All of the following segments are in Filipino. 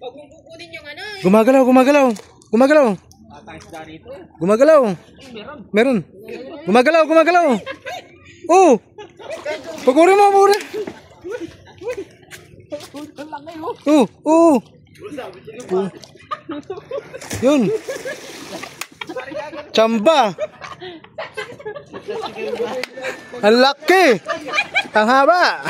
Huwag mong kukunin yung ano. Gumagalaw, gumagalaw. Gumagalaw. Gumagalaw. Meron. Gumagalaw, gumagalaw. Oh. Pagurin mo, pagurin. Oh, oh. Yun. Chamba. Ang laki. Ang haba.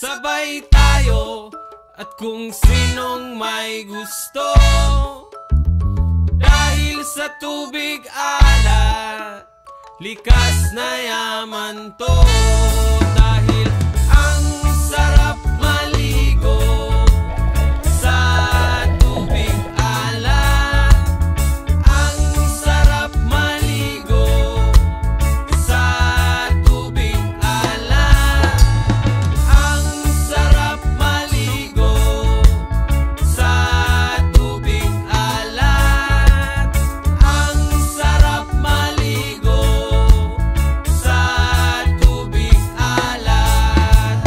Sabay tayo at kung sinong may gusto, dahil sa tubig alat, likas na yaman to. Dahil ang sarap maligo sa tubig alat, ang sarap maligo sa tubig alat, ang sarap maligo sa tubig alat, ang sarap maligo sa tubig alat.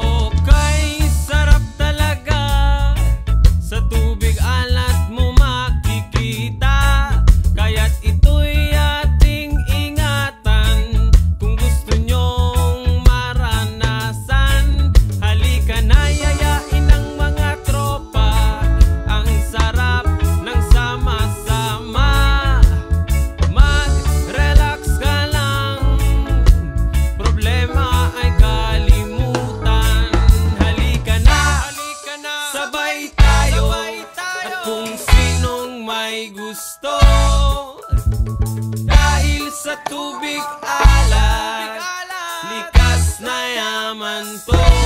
Okay, sarap talaga sa tubig alat mo makikita. Kaya't ito'y ating ingatan kung gusto nyong maranasan. Halika na, yayain ng mga tropa, ang sarap ng sama-sama. Mag-relax ka lang, problema ay kalimutan. Halika na, sabay tayo, at kung sinong may gusto, dahil sa tubig alat, likas na yaman to.